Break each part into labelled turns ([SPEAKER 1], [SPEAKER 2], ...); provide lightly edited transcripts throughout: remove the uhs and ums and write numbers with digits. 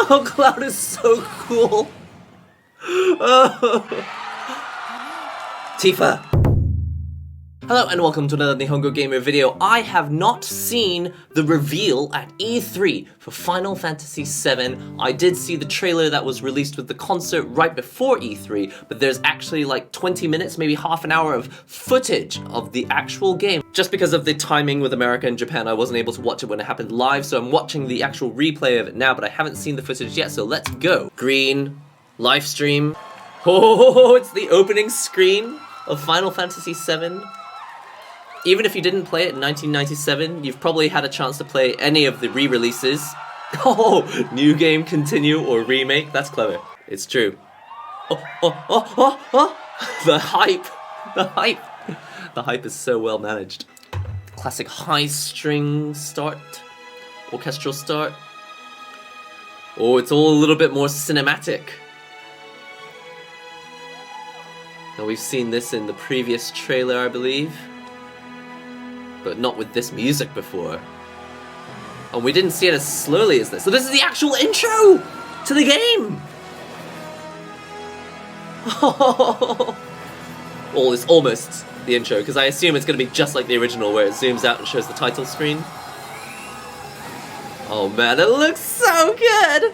[SPEAKER 1] Oh, Cloud is so cool. Oh. Tifa. Hello and welcome to another NihongoGamer video. I have not seen the reveal at E3 for Final Fantasy VII. I did see the trailer that was released with the concert right before E3, but there's actually like 20 minutes, maybe half an hour of footage of the actual game. Just because of the timing with America and Japan, I wasn't able to watch it when it happened live, so I'm watching the actual replay of it now, but I haven't seen the footage yet, so let's go. Green, live stream. Oh, it's the opening screen of Final Fantasy VII. Even if you didn't play it in 1997, you've probably had a chance to play any of the re-releases. Oh, new game, continue, or remake. That's clever. It's true. Oh. The hype. The hype. The hype is so well managed. Classic high string start. Orchestral start. Oh, it's all a little bit more cinematic. Now we've seen this in the previous trailer, I believe. But not with this music before. And we didn't see it as slowly as this. So this is the actual intro to the game! Oh, it's almost the intro, because I assume it's going to be just like the original, where it zooms out and shows the title screen. Oh man, it looks so good!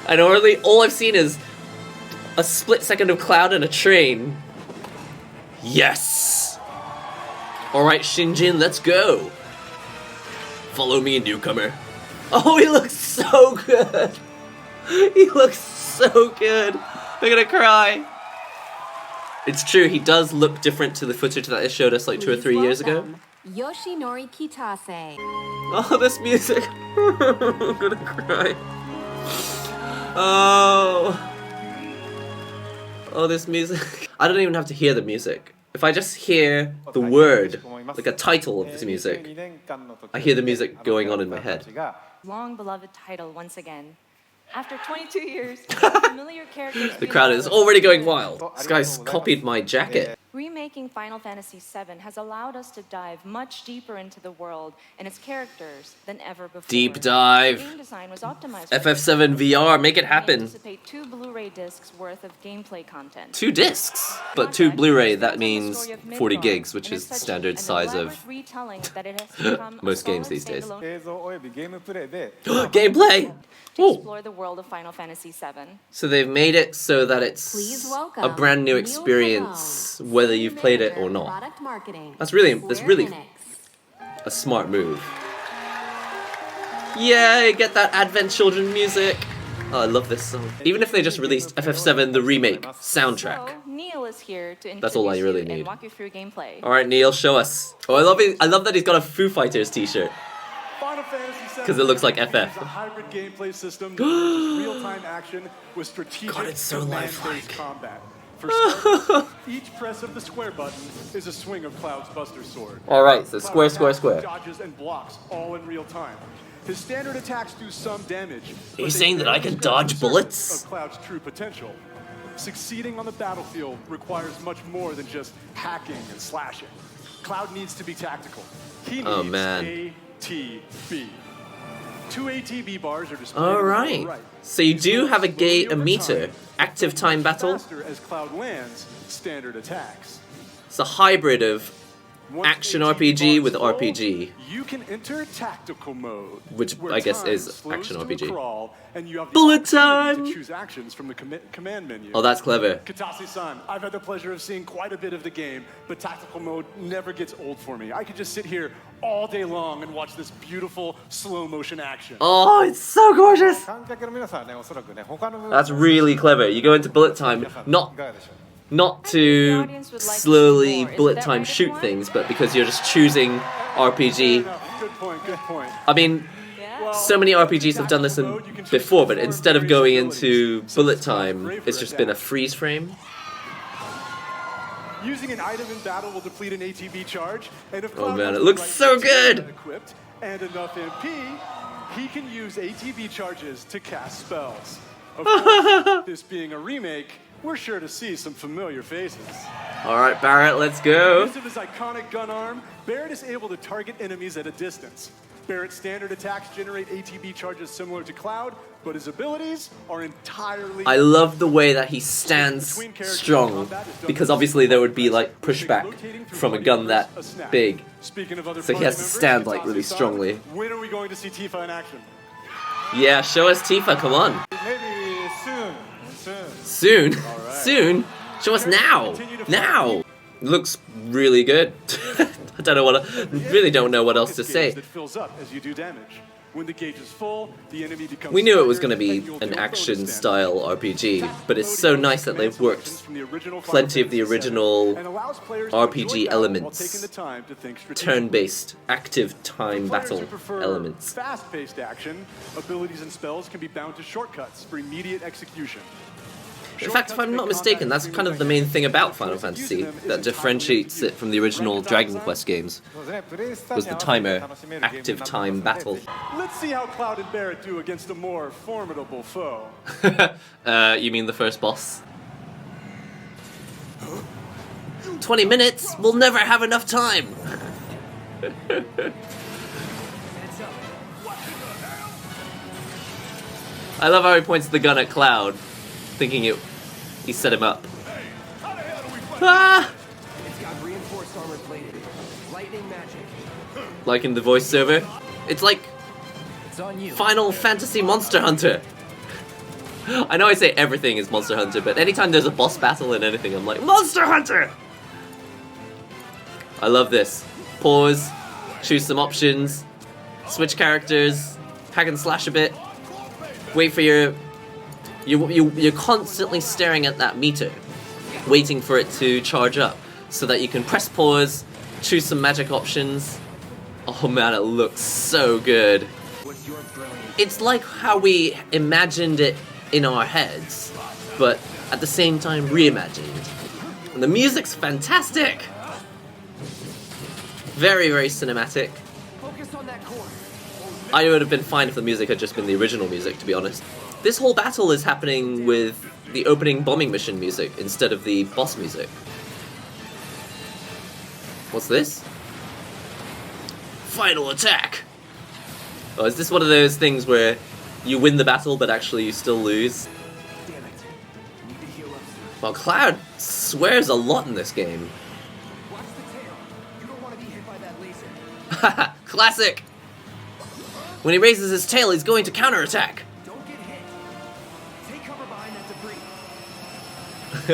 [SPEAKER 1] And all I've seen is a split second of Cloud and a train. Yes! Alright, Shinjin, let's go! Follow me, newcomer. Oh, he looks so good! He looks so good! I'm gonna cry! It's true, he does look different to the footage that they showed us like 2 or 3 years ago.
[SPEAKER 2] Yoshinori Kitase.
[SPEAKER 1] Oh, this music! I'm gonna cry. Oh, this music. I don't even have to hear the music. If I just hear the word, like a title of this music, I hear the music going on in my head.
[SPEAKER 2] Long beloved title once again. After 22 years, familiar characters.
[SPEAKER 1] The crowd is already going wild. This guy's copied my jacket.
[SPEAKER 2] Remaking Final Fantasy VII has allowed us to dive much deeper into the world and its characters than ever before.
[SPEAKER 1] Deep dive.
[SPEAKER 2] Game design was optimized
[SPEAKER 1] FF7 VR, make it happen.
[SPEAKER 2] Anticipate 2 Blu-ray discs worth of gameplay content.
[SPEAKER 1] 2 discs, but 2 Blu-ray, that means 40 gigs, which is the standard size of most games these days. Gameplay!
[SPEAKER 2] Explore the world of Final Fantasy VII.
[SPEAKER 1] So they've made it so that it's a brand new experience, whether you've played it or not. That's really a smart move. Yay, get that Advent Children music. Oh, I love this song. Even if they just released FF7 the Remake soundtrack.
[SPEAKER 2] So, Neil is here to
[SPEAKER 1] that's all I really need.
[SPEAKER 2] and walk you through gameplay.
[SPEAKER 1] Alright, Neil, show us. Oh, I love that he's got a Foo Fighters t-shirt. Because it looks like FF.
[SPEAKER 3] A hybrid gameplay system that real-time action with strategic
[SPEAKER 1] God, it's so lifelike.
[SPEAKER 3] Combat. For starters, each press of the square button is a swing of Cloud's Buster Sword.
[SPEAKER 1] Alright, so square.
[SPEAKER 3] Dodges and blocks all in real time. His standard attacks do some damage.
[SPEAKER 1] Are you saying that I can dodge bullets?
[SPEAKER 3] Of Cloud's true potential. Succeeding on the battlefield requires much more than just hacking and slashing. Cloud needs to be tactical. He needs ATB. 2 ATB bars are displayed.
[SPEAKER 1] Alright. So you do have a meter. Active time battle.
[SPEAKER 3] As Cloud lands, standard attacks.
[SPEAKER 1] It's a hybrid of action RPG with RPG.
[SPEAKER 3] You can enter tactical mode,
[SPEAKER 1] which I guess is action RPG.
[SPEAKER 3] Bullet time! To choose actions from the command menu.
[SPEAKER 1] Oh, that's clever.
[SPEAKER 3] Katase-san, I've had the pleasure of seeing quite a bit of the game, but tactical mode never gets old for me. I could just sit here all day long and watch this beautiful slow motion action.
[SPEAKER 1] Oh, it's so gorgeous! That's really clever. You go into bullet time, not to slowly bullet time shoot things, but because you're just choosing RPG.
[SPEAKER 3] Good point.
[SPEAKER 1] I mean, so many RPGs have done this before, but instead of going into bullet time, it's just been a freeze frame.
[SPEAKER 3] Using an item in battle will deplete an ATB charge, and if
[SPEAKER 1] oh man, it looks so good!
[SPEAKER 3] Equipped and enough MP, he can use ATB charges to cast spells. Of course, this being a remake, we're sure to see some familiar faces.
[SPEAKER 1] Alright, Barrett, let's go.
[SPEAKER 3] With his iconic gun arm, Barrett is able to target enemies at a distance. Barrett's standard attacks generate ATB charges similar to Cloud, but his abilities are entirely...
[SPEAKER 1] I love the way that he stands strong, because obviously there would be like pushback from a gun that big. So he has to stand like really strongly.
[SPEAKER 3] When are we going to see Tifa in action?
[SPEAKER 1] Yeah, show us Tifa, come on.
[SPEAKER 3] Maybe soon.
[SPEAKER 1] Soon? Soon? Show us now! Now! Looks really good. I don't know really don't know what else to say.
[SPEAKER 3] That fills up as you do damage. When the gauge is full, the enemy becomes
[SPEAKER 1] We knew it was going to be an action style RPG, but it's so nice that they've worked plenty of the original RPG elements, turn-based, active time battle elements.
[SPEAKER 3] Fast-paced action, abilities and spells can be bound to shortcuts for immediate execution.
[SPEAKER 1] In fact, if I'm not mistaken, that's kind of the main thing about Final Fantasy that differentiates it from the original Dragon Quest games, was the timer, active time battle.
[SPEAKER 3] Let's see how Cloud and Barrett do against a more formidable foe.
[SPEAKER 1] You mean the first boss? 20 minutes? We'll never have enough time! I love how he points the gun at Cloud, thinking he set him up. Ah!
[SPEAKER 4] It's got reinforced armor plated. Lightning magic.
[SPEAKER 1] Like in the voiceover. It's like
[SPEAKER 4] It's on you.
[SPEAKER 1] Final Fantasy Monster Hunter. I know I say everything is Monster Hunter, but anytime there's a boss battle in anything, I'm like, Monster Hunter! I love this. Pause, choose some options, switch characters, hack and slash a bit, wait for your... You're constantly staring at that meter, waiting for it to charge up, so that you can press pause, choose some magic options. Oh man, it looks so good. It's like how we imagined it in our heads, but at the same time reimagined. And the music's fantastic! Very, very cinematic.
[SPEAKER 4] Focus on that core.
[SPEAKER 1] I would have been fine if the music had just been the original music, to be honest. This whole battle is happening with the opening bombing mission music instead of the boss music. What's this? Final attack! Oh, is this one of those things where you win the battle but actually you still lose?
[SPEAKER 4] Damn it. Need to heal up.
[SPEAKER 1] Well, Cloud swears a lot in this game.
[SPEAKER 4] Watch the tail. You don't want to be hit by that laser.
[SPEAKER 1] Haha, classic! When he raises his tail, he's going to counterattack.
[SPEAKER 4] Don't get hit. Take cover behind that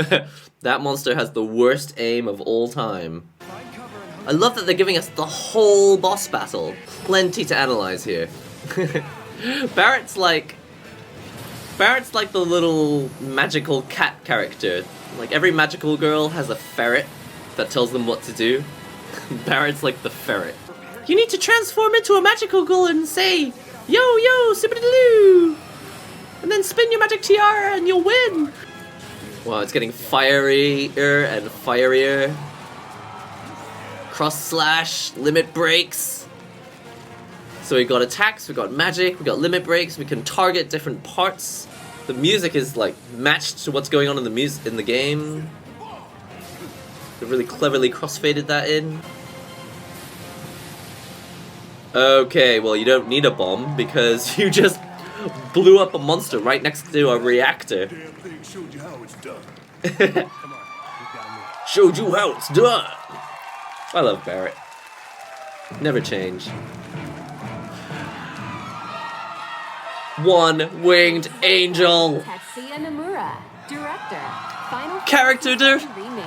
[SPEAKER 4] debris.
[SPEAKER 1] That monster has the worst aim of all time.
[SPEAKER 4] Find cover and
[SPEAKER 1] I love that they're giving us the whole boss battle. Plenty to analyze here. Barrett's like the little magical cat character. Like every magical girl has a ferret that tells them what to do. Barrett's like the ferret. You need to transform into a magical girl and say, yo yo, sippity-doo! And then spin your magic tiara and you'll win! Wow, it's getting fierier and fierier. Cross slash, limit breaks. So we got attacks, we got magic, we got limit breaks, we can target different parts. The music is like matched to what's going on in the game. They really cleverly crossfaded that in. Okay, well you don't need a bomb because you just blew up a monster right next to a reactor.
[SPEAKER 5] Damn thing showed you how it's done.
[SPEAKER 1] Showed you how it's done. I love Barrett. Never change. One-winged angel.
[SPEAKER 6] Tetsuya Nomura, director. Final
[SPEAKER 1] Character
[SPEAKER 6] Fantasy Remake.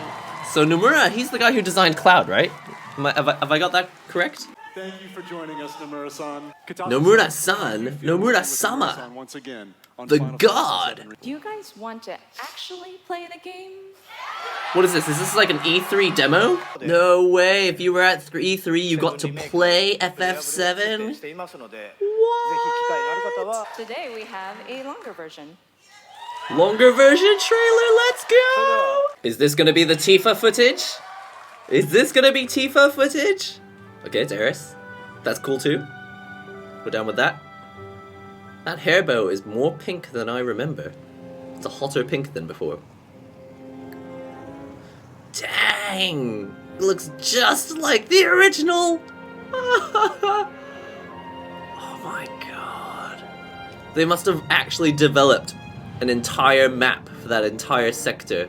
[SPEAKER 1] So Nomura, he's the guy who designed Cloud, right? Have I got that correct?
[SPEAKER 3] Thank you for joining us, Nomura-san.
[SPEAKER 1] Nomura-san? Nomura-sama.
[SPEAKER 3] Once again on
[SPEAKER 1] The
[SPEAKER 3] Final
[SPEAKER 1] god.
[SPEAKER 3] Fantasy VII.
[SPEAKER 2] Do you guys want to actually play the game?
[SPEAKER 1] What is this? Is this like an E3 demo? No way. If you were at E3, you got to play FF7? What?
[SPEAKER 2] Today we have a longer version.
[SPEAKER 1] Longer version trailer, let's go! Is this gonna be the Tifa footage? Is this gonna be Tifa footage? Okay, it's Eris. That's cool too. We're down with that. That hair bow is more pink than I remember. It's a hotter pink than before. Dang! It looks just like the original! my god. They must have actually developed an entire map for that entire sector.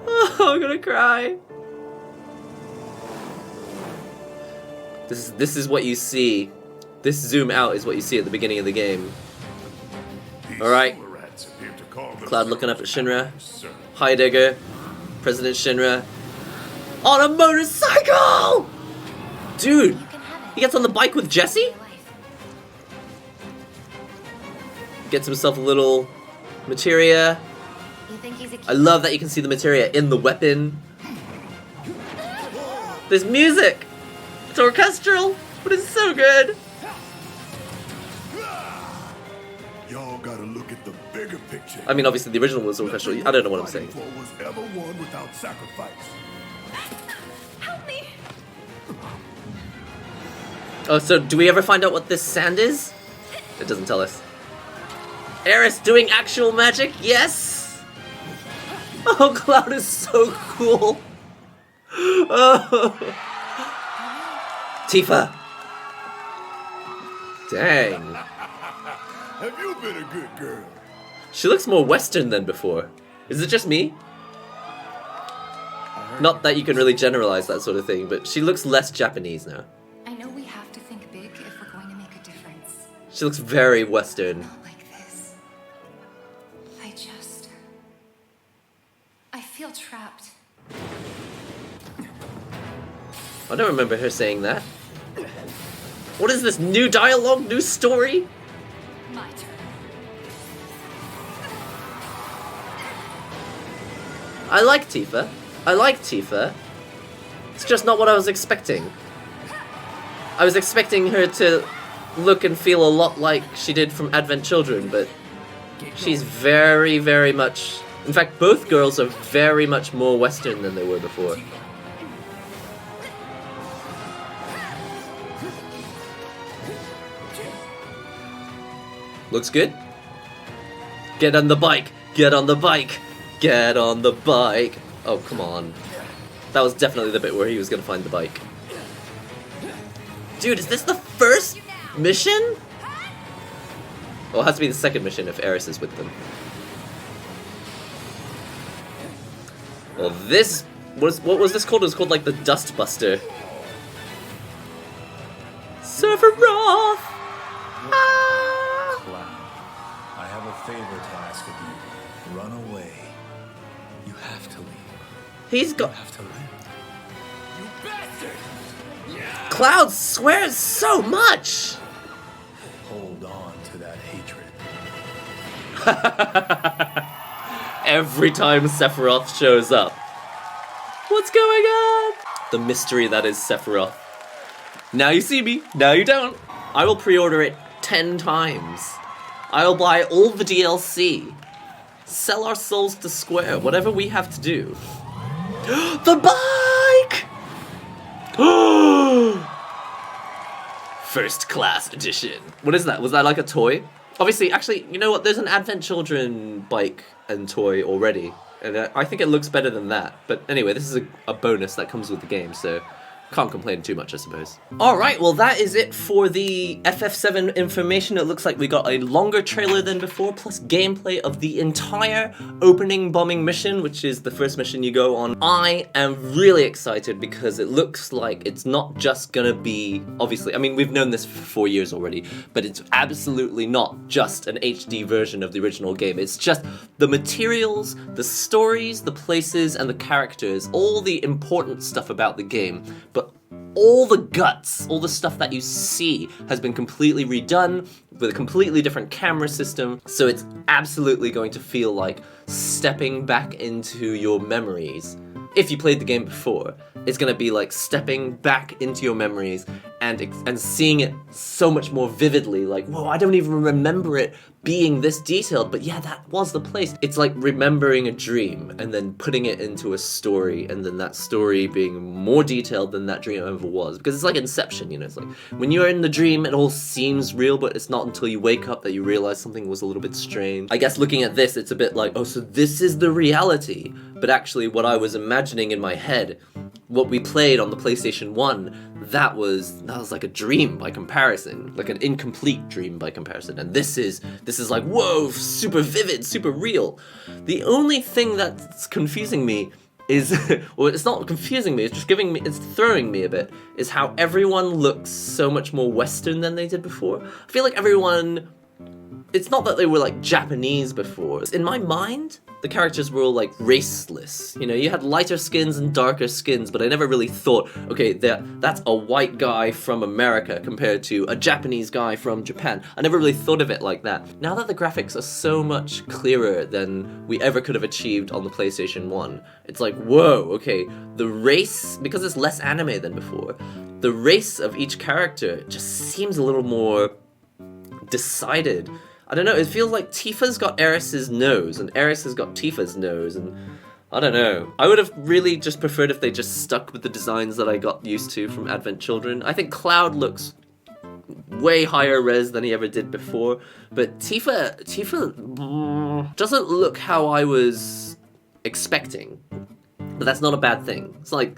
[SPEAKER 1] Oh, I'm gonna cry. This is what you see. This zoom out is what you see at the beginning of the game. Alright. Cloud looking up at Shinra. Heidegger. President Shinra. On a motorcycle! Dude! He gets on the bike with Jesse? Gets himself a little materia. I love that you can see the materia in the weapon. There's music! It's orchestral, but it's so good.
[SPEAKER 5] Y'all gotta look at the bigger picture.
[SPEAKER 1] I mean, obviously the original was orchestral. I don't know what I'm saying.
[SPEAKER 5] Was ever won without sacrifice.
[SPEAKER 2] Help me!
[SPEAKER 1] Oh, so do we ever find out what this sand is? It doesn't tell us. Aerith doing actual magic? Yes! Oh, Cloud is so cool. Oh. Tifa. Dang.
[SPEAKER 5] Have you been a good girl?
[SPEAKER 1] She looks more Western than before. Is it just me? Not that you can really generalize that sort of thing, but she looks less Japanese now.
[SPEAKER 6] I know we have to think big if we're going to make a difference.
[SPEAKER 1] She looks very Western.
[SPEAKER 6] Not like this. I feel trapped.
[SPEAKER 1] I don't remember her saying that. What is this? New dialogue? New story?
[SPEAKER 6] My turn.
[SPEAKER 1] I like Tifa. I like Tifa. It's just not what I was expecting. I was expecting her to look and feel a lot like she did from Advent Children, but she's very, very much... In fact, both girls are very much more Western than they were before. Looks good. Get on the bike! Get on the bike! Get on the bike! Oh, come on. That was definitely the bit where he was gonna find the bike. Dude, is this the first mission? Well, it has to be the second mission if Eris is with them. Well, this... What was this called? It was called, like, the Dust Buster. Sephiroth! Ah!
[SPEAKER 4] Cloud, I have a favor to ask of you. Run away. You have to leave.
[SPEAKER 1] He's got...
[SPEAKER 4] You have to leave.
[SPEAKER 1] Cloud swears so much!
[SPEAKER 4] Hold on to that hatred.
[SPEAKER 1] Every time Sephiroth shows up. What's going on? The mystery that is Sephiroth. Now you see me, now you don't. I will pre-order it 10 times. I'll buy all the DLC. Sell our souls to Square, whatever we have to do. The bike! First class edition. What is that? Was that like a toy? Obviously, actually, you know what? There's an Advent Children bike and toy already. And I think it looks better than that. But anyway, this is a bonus that comes with the game, so can't complain too much, I suppose. Alright, well that is it for the FF7 information. It looks like we got a longer trailer than before, plus gameplay of the entire opening bombing mission, which is the first mission you go on. I am really excited because it looks like it's not just gonna be, obviously, I mean, we've known this for 4 years already, but it's absolutely not just an HD version of the original game. It's just the materials, the stories, the places, and the characters, all the important stuff about the game. But all the guts, all the stuff that you see has been completely redone with a completely different camera system, so it's absolutely going to feel like stepping back into your memories. If you played the game before, it's gonna be like stepping back into your memories and seeing it so much more vividly, like, whoa, I don't even remember it being this detailed, but yeah, that was the place. It's like remembering a dream and then putting it into a story, and then that story being more detailed than that dream ever was. Because it's like Inception, you know, it's like when you're in the dream, it all seems real, but it's not until you wake up that you realize something was a little bit strange. I guess looking at this, it's a bit like, oh, so this is the reality. But actually what I was imagining in my head what we played on the PlayStation 1, that was like a dream by comparison, like an incomplete dream by comparison. And this is like, whoa, super vivid, super real. The only thing that's confusing me is, well, it's not confusing me, it's throwing me a bit, is how everyone looks so much more Western than they did before. I feel like everyone, it's not that they were like Japanese before. In my mind, the characters were all like raceless. You know, you had lighter skins and darker skins, but I never really thought, okay, that's a white guy from America compared to a Japanese guy from Japan. I never really thought of it like that. Now that the graphics are so much clearer than we ever could have achieved on the PlayStation 1, it's like, whoa, okay, the race, because it's less anime than before, the race of each character just seems a little more decided. I don't know, it feels like Tifa's got Aeris's nose, and Aeris has got Tifa's nose, and I don't know. I would have really just preferred if they just stuck with the designs that I got used to from Advent Children. I think Cloud looks way higher res than he ever did before, but Tifa doesn't look how I was expecting. But that's not a bad thing. It's like,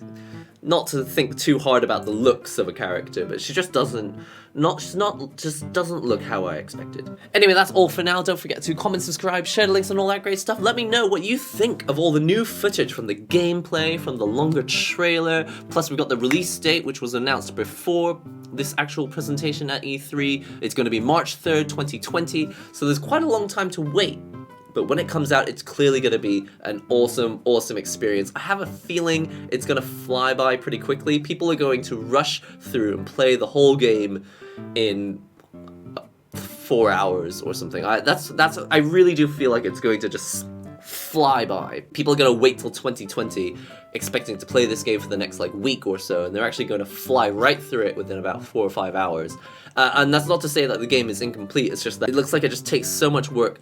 [SPEAKER 1] not to think too hard about the looks of a character, but she just doesn't look how I expected. Anyway, that's all for now. Don't forget to comment, subscribe, share the links and all that great stuff. Let me know what you think of all the new footage from the gameplay, from the longer trailer. Plus, we've got the release date, which was announced before this actual presentation at E3. It's going to be March 3rd, 2020, so there's quite a long time to wait. But when it comes out, it's clearly going to be an awesome, awesome experience. I have a feeling it's going to fly by pretty quickly. People are going to rush through and play the whole game in 4 hours or something. I really do feel like it's going to just fly by. People are going to wait till 2020 expecting to play this game for the next like week or so, and they're actually going to fly right through it within about 4 or 5 hours. And that's not to say that the game is incomplete, it's just that it looks like it just takes so much work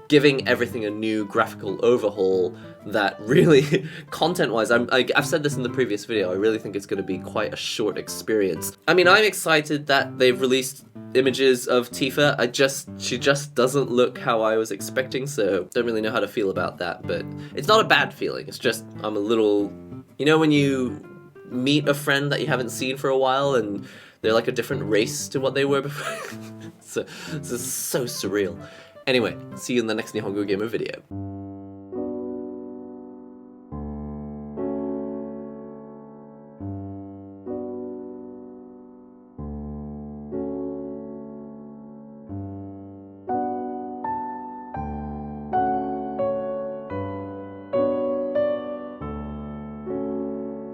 [SPEAKER 1] giving everything a new graphical overhaul that really, content-wise, I've said this in the previous video, I really think it's going to be quite a short experience. I mean, I'm excited that they've released images of Tifa. She just doesn't look how I was expecting, so don't really know how to feel about that, but it's not a bad feeling, it's just, I'm a little, you know when you meet a friend that you haven't seen for a while and they're like a different race to what they were before? It's so surreal. Anyway, see you in the next NihongoGamer video.